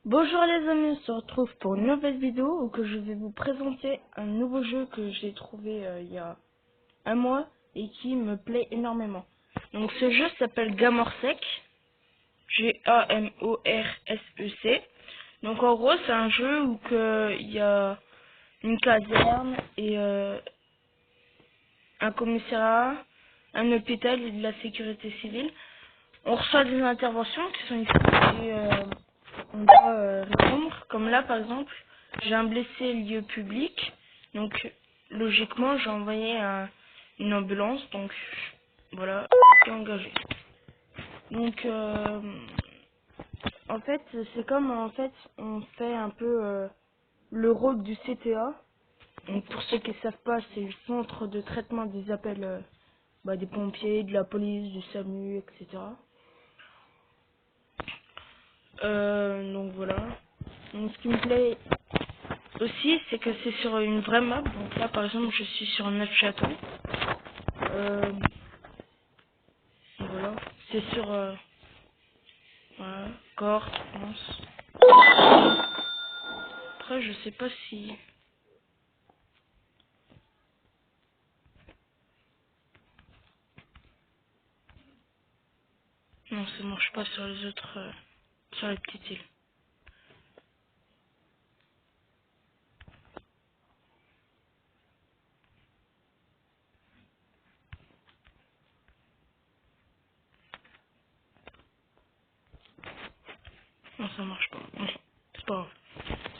Bonjour les amis, on se retrouve pour une nouvelle vidéo où que je vais vous présenter un nouveau jeu que j'ai trouvé il y a un mois et qui me plaît énormément. Donc ce jeu s'appelle Gamorsec, Gamorsec. Donc en gros c'est un jeu où il y a une caserne et un commissariat, un hôpital et de la sécurité civile. On reçoit des interventions qui sont ici et on doit répondre. Comme là, par exemple, j'ai un blessé lieu public. Donc, logiquement, j'ai envoyé une ambulance. Donc, voilà, c'est engagé. Donc, en fait, c'est comme, en fait, on fait un peu le rôle du CTA. Donc, pour ceux qui ne savent pas, c'est le centre de traitement des appels des pompiers, de la police, du SAMU, etc. Donc voilà. Donc ce qui me plaît aussi, c'est que c'est sur une vraie map. Donc là, par exemple, je suis sur Neufchâteau. Voilà. C'est sur voilà, Corse, France. Après, je sais pas si... Non, ça marche pas sur les autres... sur les petites îles. Non, ça marche pas. Non, c'est pas grave.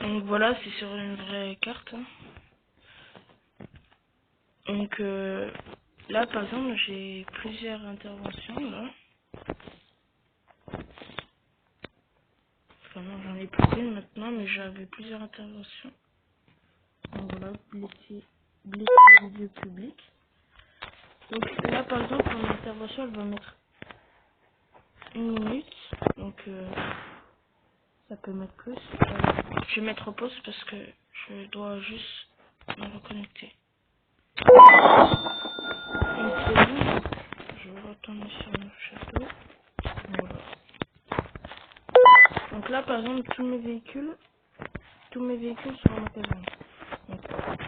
Donc voilà, c'est sur une vraie carte. Hein. Donc là, par exemple, j'ai plusieurs interventions, là. Enfin non, j'en ai plus qu'une maintenant, mais j'avais plusieurs interventions. Donc voilà, blessé au lieu public. Donc là, par exemple, mon intervention, elle va mettre 1 minute. Donc ça peut mettre plus. Je vais mettre en pause parce que je dois juste me reconnecter. Donc c'est bon. Je vais retourner sur mon château. Voilà. Donc là, par exemple, tous mes véhicules sont en magasin. Donc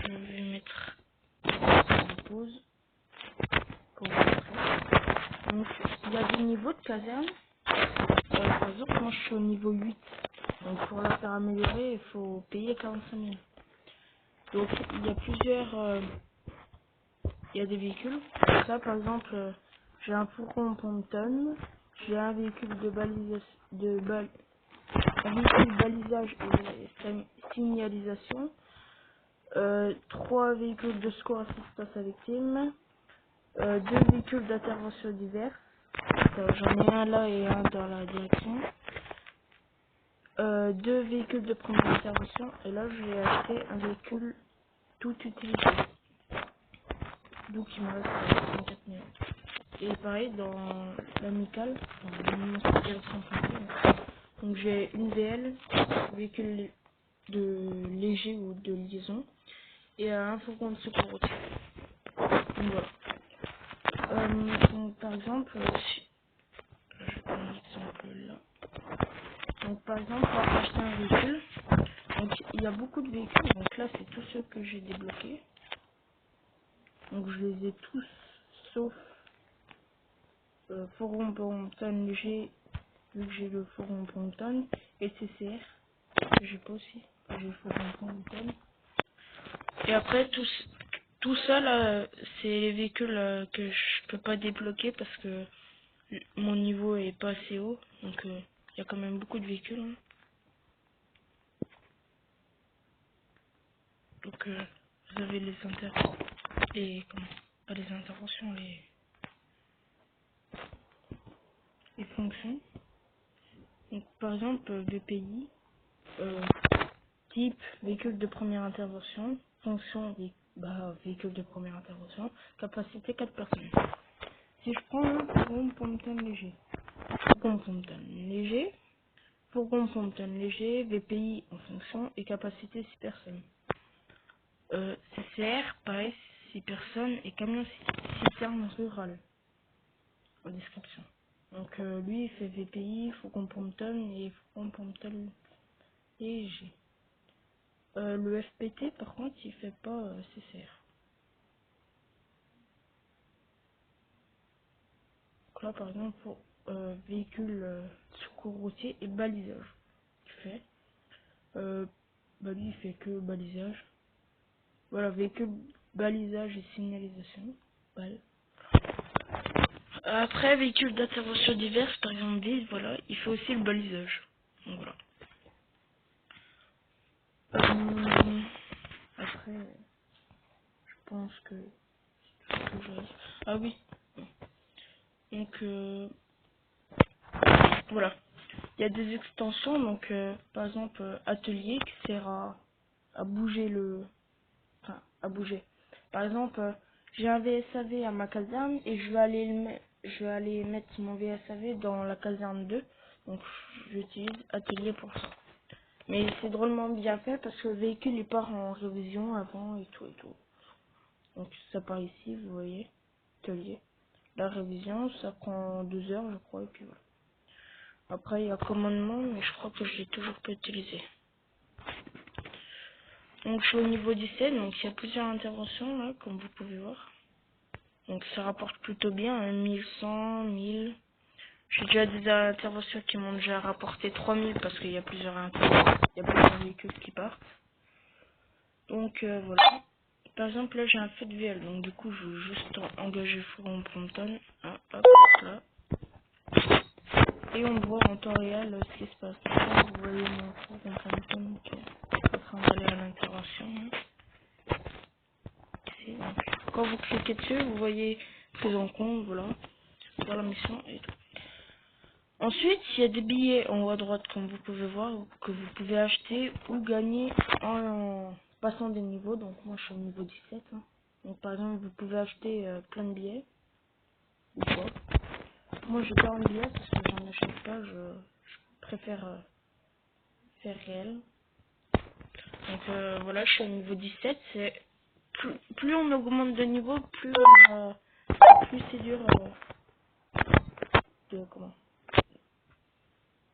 je vais mettre en pause pour vous montrer. Donc il y a des niveaux de caserne. Par exemple, moi je suis au niveau 8. Donc pour la faire améliorer, il faut payer 45 000. Donc il y a plusieurs... il y a des véhicules. Ça par exemple, j'ai un fourgon Ponton, j'ai un véhicule de balisage, un véhicule balisage et signalisation, 3 véhicules de secours assistance à victime, 2 véhicules d'intervention diverses. J'en ai un là et un dans la direction. 2 véhicules de première intervention et là j'ai acheté un véhicule tout utilisé, donc il me reste 54 000. Et pareil dans l'amical, dans l'administration foncière, donc j'ai une VL, véhicule de léger ou de liaison, et un fourgon de secours routier. Donc voilà. Donc par exemple, si je prends un exemple là. Donc par exemple, pour acheter un véhicule, donc il y a beaucoup de véhicules, donc là c'est tous ceux que j'ai débloqués. Donc je les ai tous, sauf fourgon Ponton léger, vu que j'ai le fourgon Ponton, et CCR, que j'ai pas aussi, que j'ai le fourgon Ponton. Et après tout ça là, c'est les véhicules que je peux pas débloquer parce que mon niveau est pas assez haut, donc il y a quand même beaucoup de véhicules. Hein. Donc vous avez comment, pas les interventions, les fonctions. Donc par exemple VPI, euh, type véhicule de première intervention, fonction véhicule de première intervention, capacité 4 personnes. Si je prends un fourgon Ponton léger, fourgon Ponton léger, VPI en fonction et capacité 6 personnes. CCR, pareil, 6 personnes et camion citerne rural en description. Donc lui il fait VPI, Fourgon Ponton et Fourgon Ponton et G. Le FPT, par contre, il fait pas CCR. Donc là, par exemple, pour véhicule secours routier et balisage, tu fais. Bah lui, il fait que balisage. Voilà, véhicule, balisage et signalisation. Après, véhicule d'intervention diverses, par exemple 10, voilà, il fait aussi le balisage. Donc voilà. Après, je pense que... Ah oui. Donc, voilà. Il y a des extensions, donc par exemple, atelier qui sert à bouger le... Enfin, à bouger. Par exemple, j'ai un VSAV à ma caserne et je vais aller mettre mon VSAV dans la caserne 2. Donc, j'utilise atelier pour ça. Mais c'est drôlement bien fait parce que le véhicule il part en révision avant et tout et tout. Donc ça part ici, vous voyez, atelier. La révision, ça prend 2 heures je crois et puis voilà. Après il y a commandement mais je crois que je l'ai toujours pas utilisé. Donc je suis au niveau 17, donc il y a plusieurs interventions là comme vous pouvez voir. Donc ça rapporte plutôt bien, hein, 1100, 1000. J'ai déjà des interventions qui m'ont déjà rapporté 3000 parce qu'il y a plusieurs véhicules qui partent. Donc voilà. Par exemple, là j'ai un fait de VL, donc du coup je veux juste engager fourgon Brompton. Ah, hop, là. Et on voit en temps réel ce qui se passe. Donc là, vous voyez mon fourgon Brompton qui est en train d'aller à l'intervention. Ici, donc, quand vous cliquez dessus, vous voyez prise en compte, voilà. Voilà la mission et tout. Ensuite, il y a des billets en haut à droite, comme vous pouvez voir, que vous pouvez acheter ou gagner en passant des niveaux. Donc moi je suis au niveau 17. Hein. Donc par exemple, vous pouvez acheter plein de billets ou pas. Moi j'ai 40 billets parce que j'en achète pas, je préfère faire réel. Donc voilà, je suis au niveau 17. C'est plus on augmente de niveau, plus c'est dur de comment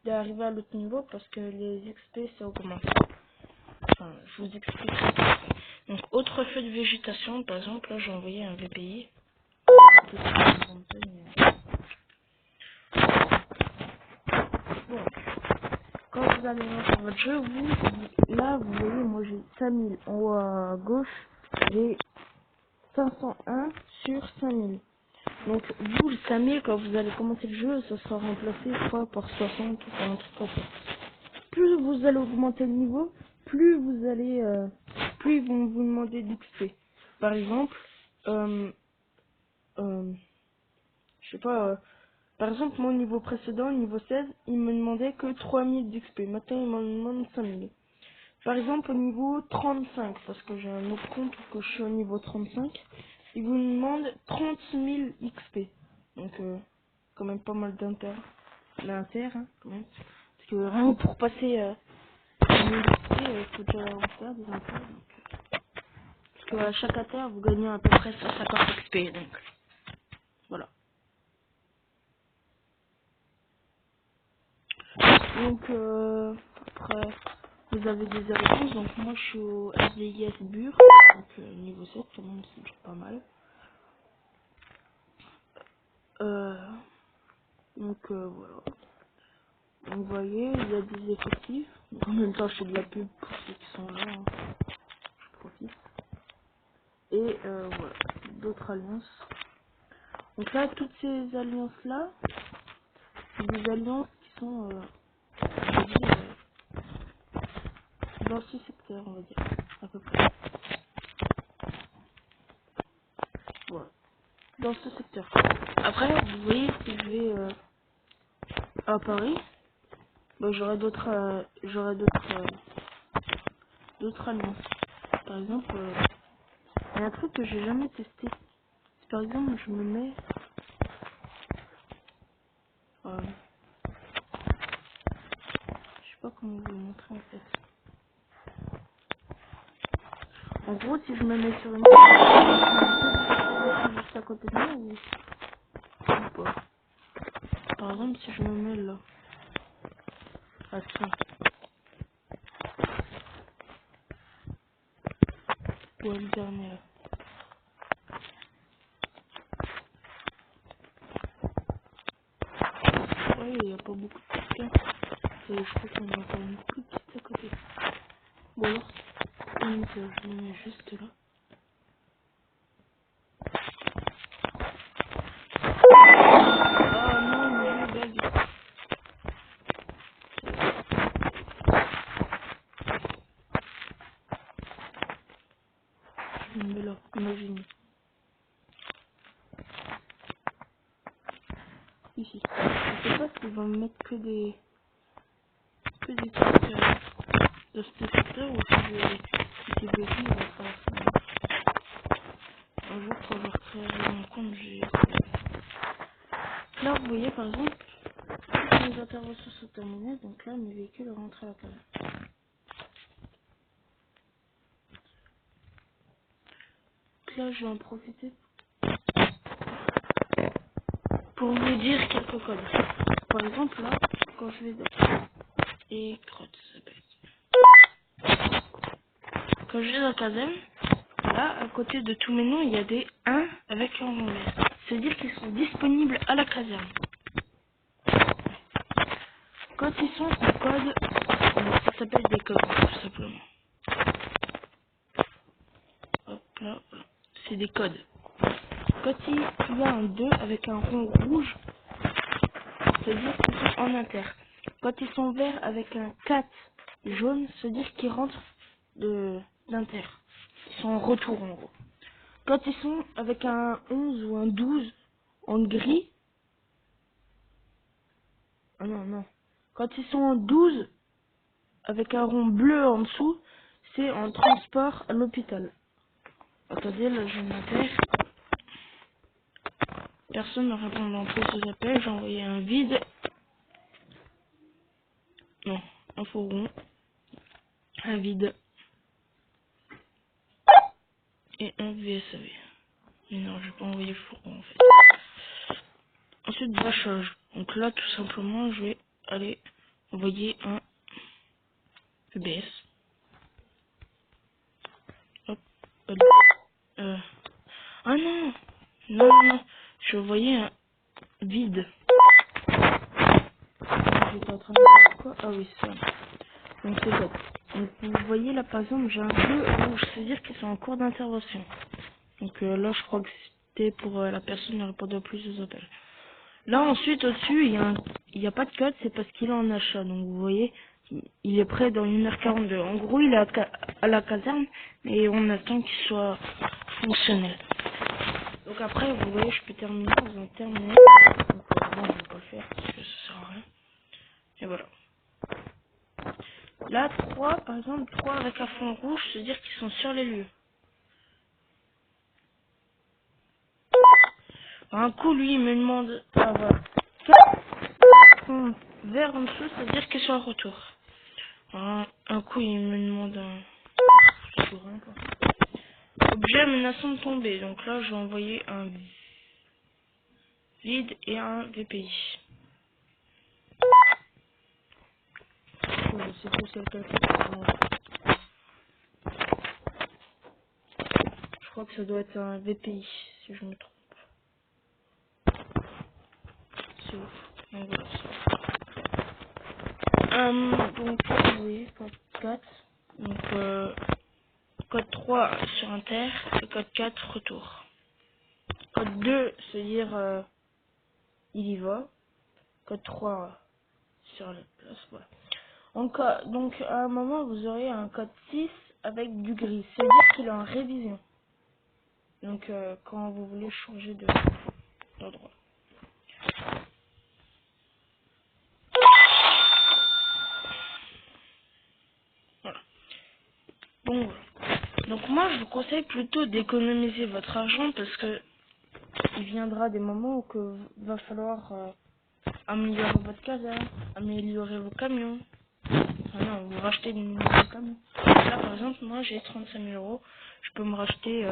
d'arriver à l'autre niveau parce que les XP ça augmente. Enfin, je vous explique. Donc, autre feu de végétation, par exemple, là j'ai envoyé un VPI. Bon, quand vous allez lancer votre jeu, là vous voyez, moi j'ai 5000 en haut à gauche, j'ai 501 sur 5000. Donc, vous, le 5000, quand vous allez commencer le jeu, ça sera remplacé soit par 60 ou par un truc comme ça. Plus vous allez augmenter le niveau, plus ils vont vous demander d'XP. Par exemple, je sais pas, par exemple, mon niveau précédent, niveau 16, il me demandait que 3000 d'XP. Maintenant, il m'en demande 5000. Par exemple, au niveau 35, parce que j'ai un autre compte que je suis au niveau 35, il vous demande 30 000 XP. Donc, quand même pas mal l'inter, hein, quand même. Parce que rien que pour passer 1000 XP, il faut déjà en faire des inters. Parce que à chaque inter, vous gagnez à peu près 150 XP. Donc, voilà. Donc, après, vous avez des réponses. Donc, moi, je suis au SDIS Bure. Donc, niveau 7, quand même, c'est déjà pas mal. Donc, voilà. Donc, vous voyez, il y a des effectifs. Donc, en même temps, je fais de la pub pour ceux qui sont là. Hein. Je profite. Et, voilà. D'autres alliances. Donc là, toutes ces alliances-là, c'est des alliances qui sont, je vais dire, dans ce secteur, on va dire, à peu près. Voilà. Dans ce secteur. Après, vous voyez, si je vais à Paris, bah, j'aurai d'autres alliances. Par exemple, il y a un truc que j'ai jamais testé. Si par exemple, je me mets, je sais pas comment vous le montrer en fait. En gros, si je me mets sur une juste à côté de moi ou pas. Par exemple, si je me mets là, à ça. Ouais, le dernier là. Ouais, il n'y a pas beaucoup de questions. Je crois qu'on a encore une plus petite à côté. Ou alors, je le mets juste là. Ah non, mon jeu bug. Je me mets là, imagine. Ici. Je sais pas s'ils vont me mettre que des trucs de cet effet ou si c'est bloqué, il va faire ça. Un jour, quand je recréerai mon compte, j'ai... Là, vous voyez, par exemple, toutes mes interventions sont terminées, donc là, mes véhicules rentrent à la case. Donc là, je vais en profiter pour vous dire quelques codes. Par exemple, là, quand je vais dans... Et crotte, ça s'appelle. Quand je vais dans Kazem, là, à côté de tous mes noms, il y a des 1 avec un rond vert. C'est-à-dire qu'ils sont disponibles à la caserne. Quand ils sont en code, ça s'appelle des codes, tout simplement. Hop là, voilà. C'est des codes. Quand il y a un 2 avec un rond rouge, c'est-à-dire qu'ils sont en inter. Quand ils sont verts avec un 4 jaune, c'est-à-dire qu'ils rentrent d'inter. Ils sont en retour en gros. Quand ils sont avec un 11 ou un 12 en gris, ah non, non. Quand ils sont en 12 avec un rond bleu en dessous, c'est en transport à l'hôpital. Attendez, là je m'appelle. Personne ne répond dans tous ces appels, j'ai envoyé un vide. Non, un faux rond, un vide et un VSAV. Mais non, je vais pas envoyer le faux rond en fait. Ensuite, vachage. Donc là, tout simplement, je vais aller envoyer un VBS. Hop, hop. Ah non, non, non, non. Je voyais un vide. J'étais en train de dire quoi? Ah oui, ça. Donc c'est ça. Donc vous voyez là par exemple j'ai un bleu rouge, c'est-à-dire qu'ils sont en cours d'intervention. Donc là je crois que c'était pour la personne qui répondait plus aux appels. Là ensuite au-dessus il y a pas de code, c'est parce qu'il est en achat. Donc vous voyez, il est prêt dans 1h42. En gros il est à la caserne et on attend qu'il soit fonctionnel. Donc après vous voyez je peux terminer, vous en terminer. Donc bon je vais pas le faire parce que ça sert à rien. Et voilà. Là, 3 par exemple, 3 avec un fond rouge, c'est-à-dire qu'ils sont sur les lieux. Un coup, lui, il me demande... Ah, voilà. 4 fonds vert en dessous, c'est-à-dire qu'ils sont en retour. Un coup, il me demande un... Je sais rien, quoi. Objet menaçant de tomber. Donc là, je vais envoyer un vide et un VPI. Oh, je sais plus c'est lequel. Je crois que ça doit être un VPI, si je me trompe. C'est ouf. Donc voilà, ça. Donc, vous voyez, code 4. Donc, code 3 sur Inter et code 4 retour. Code 2, c'est-à-dire il y va. Code 3 sur la place, voilà. Donc, à un moment, vous aurez un code 6 avec du gris. C'est-à-dire qu'il est en révision. Donc, quand vous voulez changer d'endroit. Voilà. Donc, voilà. Donc moi, je vous conseille plutôt d'économiser votre argent parce que il viendra des moments où que va falloir améliorer votre caserne, améliorer vos camions. Ah non, vous rachetez des nouveaux camions. Là, par exemple, moi, j'ai 35 000 euros. Je peux me racheter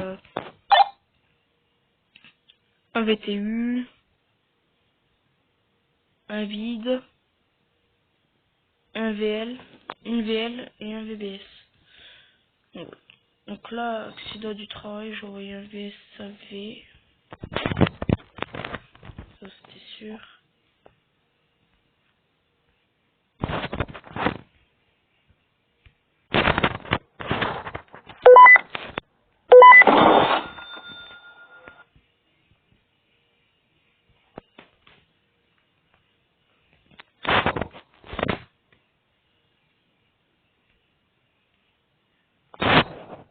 un VTU, un vide, un VL, une VL et un VBS. Donc, voilà. Donc là, accident du travail, j'ai envoyé un VSAV. Ça, c'était sûr.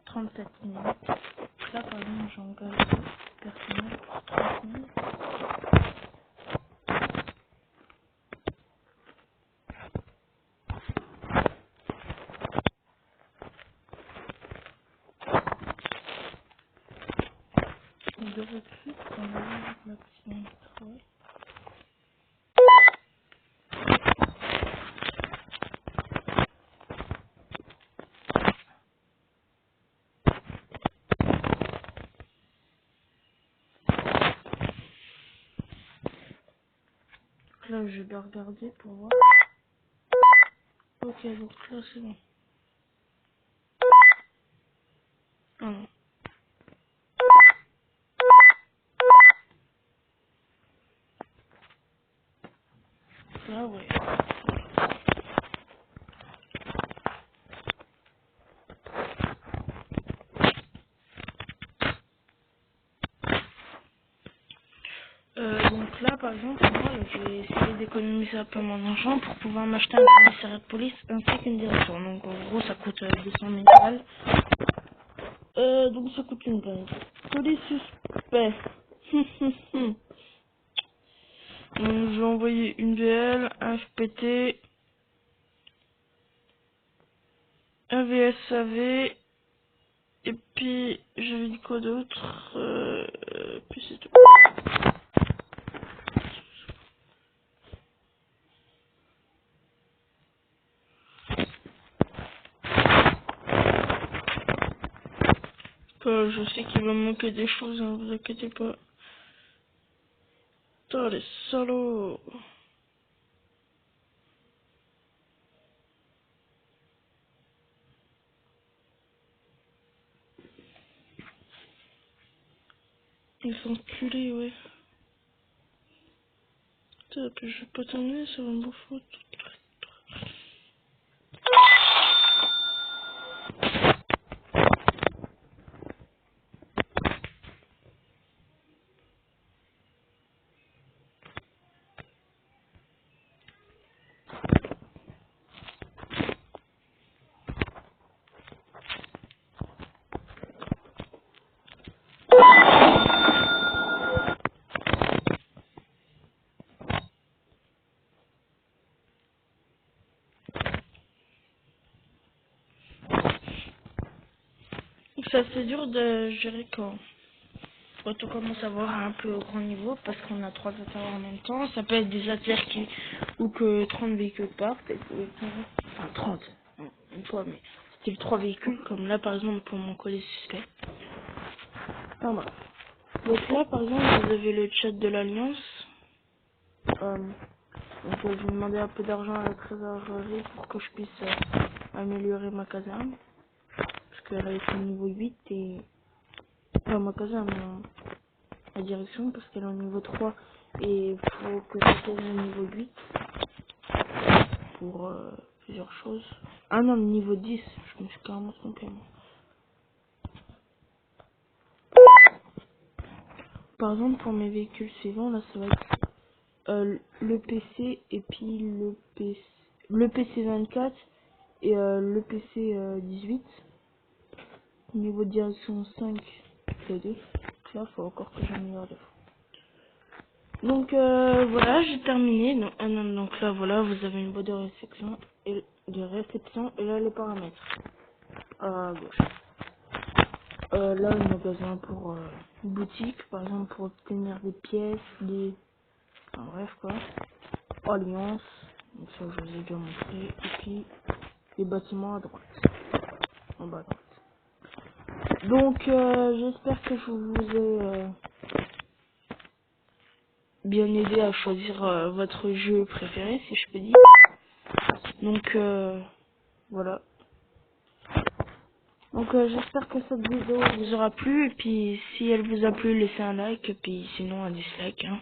Trente-sept minutes. Là, par exemple, j'engage le personnel pour 30 minutes. De recrute, on va voir la petite travail. Là, je dois regarder pour voir. Ok, donc là, c'est bon. Ah non. Là, ouais. Donc là, par exemple, moi, j'ai essayé d'économiser un peu mon argent pour pouvoir m'acheter un commissariat de police ainsi qu'une direction. Donc en gros, ça coûte 200 000 balles. Donc ça coûte une blinde. Police suspect. Donc j'ai envoyé une VL, un FPT, un VSAV, et puis j'avais dit quoi d'autre puis c'est tout. Je sais qu'il va me manquer des choses, hein, vous inquiétez pas. Putain, les salauds. Ils sont culés, ouais. Putain, puis je vais pas t'emmener, ça va me bouffer. C'est assez dur de gérer quand on commence à voir un peu au grand niveau parce qu'on a 3 attaques en même temps. Ça peut être des attaques ou que 30 véhicules partent. Enfin 30, non, une fois, mais c'était 3 véhicules comme là par exemple pour mon colis suspect. Enfin bref. Donc là par exemple vous avez le chat de l'Alliance. Donc je vais demander un peu d'argent à la trésorerie pour que je puisse améliorer ma caserne. Parce qu'elle est au niveau 8 et... Enfin ma caserne, la direction, parce qu'elle est au niveau 3 et il faut que je sois au niveau 8 pour plusieurs choses. Ah non, le niveau 10, je me suis carrément trompé. Moi. Par exemple, pour mes véhicules suivants, là ça va être le PC et puis le PC 24 et le PC 18. Niveau direction 5, c'est 2. Là, faut encore que j'améliore les fois. Donc voilà, j'ai terminé. Donc, non, donc là, voilà, vous avez une boîte de réception et là les paramètres. À gauche. Là, un magasin pour boutique, par exemple pour obtenir des pièces, enfin, bref quoi. Alliance, donc ça je vous ai déjà montré. Et puis les bâtiments à droite, en bas à droite. Donc j'espère que je vous ai bien aidé à choisir votre jeu préféré, si je peux dire. Donc voilà. Donc j'espère que cette vidéo vous aura plu. Et puis si elle vous a plu, laissez un like. Et puis sinon un dislike. Hein.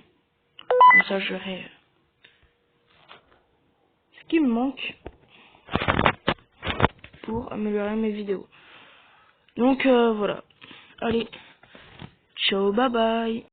Comme ça j'aurai ce qui me manque pour améliorer mes vidéos. Donc voilà. Allez. Ciao, bye bye.